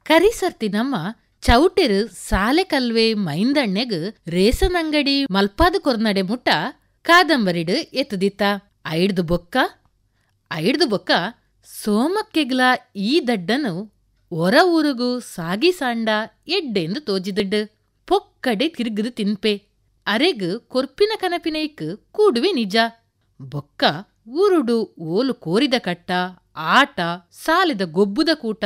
ಕರಿಸರ್ತಿ ನಮ್ಮ ಚೌಟೆರು ಸಾಲೆ ಕಲ್ವೆ ಮೈಂದಣ್ಣೆಗ್ ರೇಸನ್ ಅಂಗಡಿ ಮಲ್ಪಾದ ಕೊರ್ನಡೆ ಮುಟ್ಟ ಕಾದಂಬರಿಡ್ ಎತ್ತದಿತ್ತ. ಐಡ್ದು ಬೊಕ್ಕ ಸೋಮಕ್ಕೆಗ್ಲ ಈ ದಡ್ಡನು ಒರ ಊರುಗು ಸಾಗಿ ಸಾಂಡ ಎಡ್ಡೆಂದು ತೋಜಿದಡ್ಡು. ಪೊಕ್ಕಡೆ ತಿರುಗದು ತಿನ್ಪೆ ಅರೆಗ್ ಕೊರ್ಪಿನ ಕನಪಿನೈಕ್ ಕೂಡುವೆ ನಿಜ. ಬೊಕ್ಕ ಊರುಡು ಓಲು ಕೋರಿದ ಕಟ್ಟ ಆಟ ಸಾಲಿದ ಗೊಬ್ಬುದ ಕೂಟ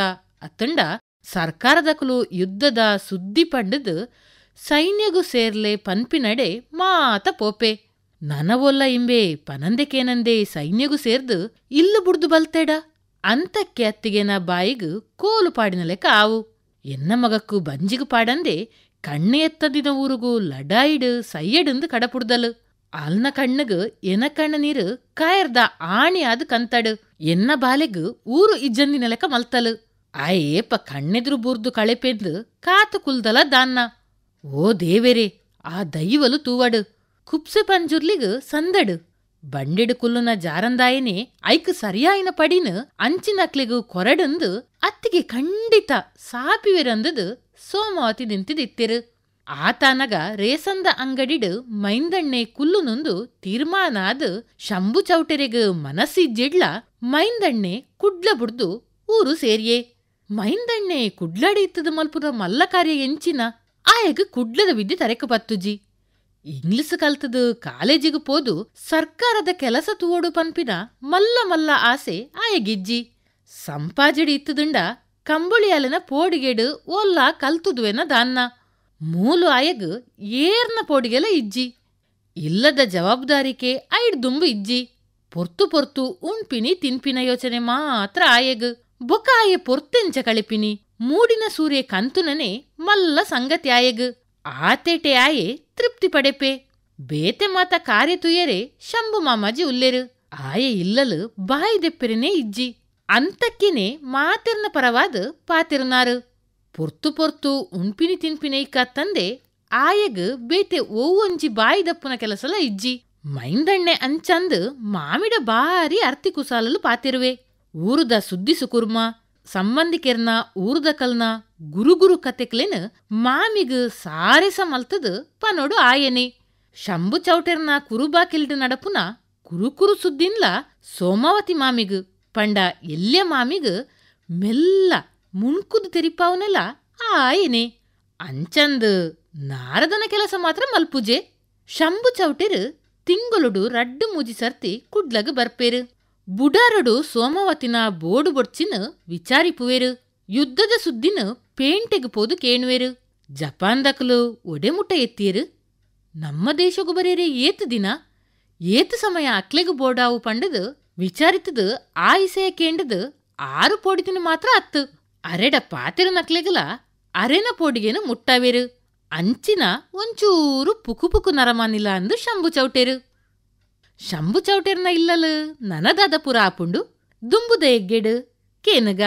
ಅತ್ತಂಡ ಸರ್ಕಾರದಕಲು ಯುದ್ಧದ ಸುದ್ದಿ ಪಂಡದು ಸೈನ್ಯಗೂ ಸೇರ್ಲೆ ಪನ್ಪಿನಡೆ ಮಾತ ಪೋಪೆ. ನನವೊಲ್ಲ ಇಂಬೆ ಪನಂದೆಕೇನಂದೆ ಸೈನ್ಯಗೂ ಸೇರ್ದು ಇಲ್ಲು ಬುಡ್ದು ಬಲ್ತೆಡ ಅಂತಕ್ಕೆ ಅತ್ತಿಗೆನ ಬಾಯಿಗ್ ಕೋಲು ಪಾಡಿನ ಲೆಕ್ಕ ಆವು. ಎನ್ನ ಮಗಕ್ಕೂ ಬಂಜಿಗು ಪಾಡಂದೆ ಕಣ್ಣೆ ಎತ್ತದಿನ ಊರುಗೂ ಲಡಾಯಿಡ್ ಸೈಯಡಂದು ಕಡಪುಡ್ದಲು. ಅಲ್ನ ಕಣ್ಣಗ್ ಎನ ಕಣ್ಣ ನೀರು ಕಾಯರ್ದ ಆಣಿ ಆದ್ ಕಂತಡು. ಎನ್ನ ಬಾಲೆಗ್ ಊರು ಇಜ್ಜಂದಿನ ಲೆಕ್ಕ ಮಲ್ತಲು. ಆಯೇಪ ಕಣ್ಣೆದುರು ಬೂರ್ದು ಕಳೆಪೆಂದು ಕಾತು ಕುಲ್ದಲ ದಾನ್ನ. ಓ ದೇವೆರೆ ಆ ದೈವಲು ತೂವಡು. ಕುಪ್ಸೆ ಪಂಜುರ್ಲಿಗ್ ಸಂದಡು ಬಂಡೆಡು ಕುಲ್ಲುನ ಜಾರಂದಾಯನೆ ಐಕ್ ಸರಿಯಾಯಿನ ಪಡಿನ ಅಂಚಿನಕ್ಲಿಗೂ ಕೊರಡಂದು ಅತ್ತಿಗೆ ಖಂಡಿತ ಸಾಪಿವೆರಂದದು ಸೋಮಾವತಿ ನಿಂತಿದಿತ್ತಿರು. ಆತನಗ ರೇಸಂದ ಅಂಗಡಿಡ್ ಮೈಂದಣ್ಣೆ ಕುಲ್ಲುನೊಂದು ತೀರ್ಮಾನ ಆದ್ ಶಂಭು ಚೌಟೆರೆಗ್ ಮನಸ್ಸಿಜ್ಜಿಡ್ಲ ಮೈಂದಣ್ಣೆ ಕುಡ್ಲ ಬುಡ್ದು ಊರು ಸೇರಿಯೇ. ಮೈಂದಣ್ಣೆ ಕುಡ್ಲಡಿ ಇತ್ತದ ಮಲ್ಪುರ ಮಲ್ಲ ಕಾರ್ಯ ಎಂಚಿನ ಆಯಗ್ ಕುಡ್ಲದ ವಿದ್ಯೆ ತರೆಕ ಪತ್ತುಜಿ. ಇಂಗ್ಲಿಸ್ ಕಲ್ತದು ಕಾಲೇಜಿಗೆ ಪೋದು ಸರ್ಕಾರದ ಕೆಲಸ ತೂವಡು ಪನ್ಪಿನ ಮಲ್ಲ ಮಲ್ಲ ಆಸೆ ಆಯಗಿಜ್ಜಿ. ಸಂಪಾಜಡಿ ಇತ್ತದುಂಡ ಕಂಬುಳಿಯಾಲನ ಪೋಡಿಗೆಡು ಒಲ್ಲ ಕಲ್ತುದುವೆನ ದಾನ್ನ. ಮೂಲು ಆಯಗ್ ಏರ್ನ ಪೋಡಿಗೆಲ ಇಜ್ಜಿ. ಇಲ್ಲದ ಜವಾಬ್ದಾರಿಕೆ ಐಡ್ ದುಂಬು ಇಜ್ಜಿ. ಪೊರ್ತು ಉಣ್ಪಿನಿ ತಿನ್ಪಿನ ಯೋಚನೆ ಮಾತ್ರ ಆಯಗ್. ಬೊಕ ಆಯೆ ಪೊರ್ತೆಂಚ ಕಳಿಪಿನಿ ಮೂಡಿನ ಸೂರ್ಯ ಕಂತುನನೆ ಮಲ್ಲ ಸಂಗತಿ ಆಯಗ್. ಆತೇಟೆ ಆಯೆ ತೃಪ್ತಿ ಪಡೆಪೆ. ಬೇತೆ ಮಾತ ಕಾರ್ಯ ತುಯರೆ ಶಂಭು ಮಾಮಾಜಿ ಉಲ್ಲೆರು. ಆಯೆ ಇಲ್ಲಲು ಬಾಯಿ ದೆಪ್ಪೆರೆನೇ ಇಜ್ಜಿ. ಅಂತಕ್ಕಿನೇ ಮಾತೆರ್ನ ಪರವಾದ ಪಾತಿರುನಾರು. ಪೊರ್ತು ಉಣ್ಪಿನಿ ತಿನ್ಪಿನೈಕ ತಂದೆ ಆಯಗ್ ಬೇತೆ ಓವೊಂಜಿ ಬಾಯಿ ದಪ್ಪುನ ಕೆಲಸಲ ಇಜ್ಜಿ. ಮೈಂದಣ್ಣೆ ಅಂಚಂದ್ ಮಾಮಿಡ ಬಾರಿ ಅರ್ತಿ ಕುಸಾಲಲು ಪಾತಿರುವೆ. ಊರುದ ಸುದ್ದಿ ಸುಕುರ್ಮ ಸಂಬಂಧಿಕೆರ್ನ ಊರುದ ಕಲ್ನ ಗುರುಗುರು ಕತೆಕ್ಲೆನ್ ಮಾಮಿಗ್ ಸಾರೆಸ ಮಲ್ತದು ಪನೋಡು ಆಯನೆ. ಶಂಭು ಚೌಟೆರ್ನ ಕುರುಬಾಕಿಲ್ಡ್ ನಡಪುನ ಕುರುಕುರು ಸುದ್ದಿನ್ಲ ಸೋಮಾವತಿ ಮಾಮಿಗ್ ಪಂಡ ಎಲ್ಯ ಮಾಮಿಗ್ ಮೆಲ್ಲ ಮುಣ್ಕುದು ತೆರಿಪಾವನೆಲ್ಲ ಆಯನೆ. ಅಂಚಂದ್ ನಾರದನ ಕೆಲಸ ಮಾತ್ರ ಮಲ್ಪುಜೆ. ಶಂಭು ಚೌಟೆರ್ ತಿಂಗೊಳುಡು ರಡ್ಡು ಮೂಜಿ ಸರ್ತಿ ಕುಡ್ಲಗ್ ಬರ್ಪೇರು. ಬುಡಾರಡು ಸೋಮಾವತಿನ ಬೋಡು ಬೊಡ್ಚಿನ ವಿಚಾರಿಪುವೆರು. ಯುದ್ಧದ ಸುದ್ದಿನ ಪೇಂಟೆಗ್ ಪೋದು ಕೇಣುವೆರು. ಜಪಾನ್ದಕಲು ಒಡೆಮುಟ ಎತ್ತಿಯರು. ನಮ್ಮ ದೇಶಗು ಬರೇರೆ ಏತು ದಿನ ಏತು ಸಮಯ ಅಕ್ಲೆಗು ಬೋಡಾವು ಪಂಡದು ವಿಚಾರಿತದು ಆ ಇಸೆಯ ಕೇಂಡದು 6 ಪೋಡಿತಿನ ಮಾತ್ರ ಅತ್ತು. ಅರೆಡ ಪಾತಿರು ನಕ್ಲೆಗಲ ಅರೆನ ಪೋಡಿಗೆನು ಮುಟ್ಟಾವೆರು. ಅಂಚಿನ ಒಂಚೂರು ಪುಕು ನರಮಾನಿಲ್ಲ ಅಂದು ಶಂಭು ಚೌಟೆರು. ಶಂಭು ಚೌಟೆರ್ನ ಇಲ್ಲಲು ನನದಾದ ಪುರ ಆಪುಂಡು ದುಂಬುದ ಎಗ್ಗೆಡು ಕೇನಗ.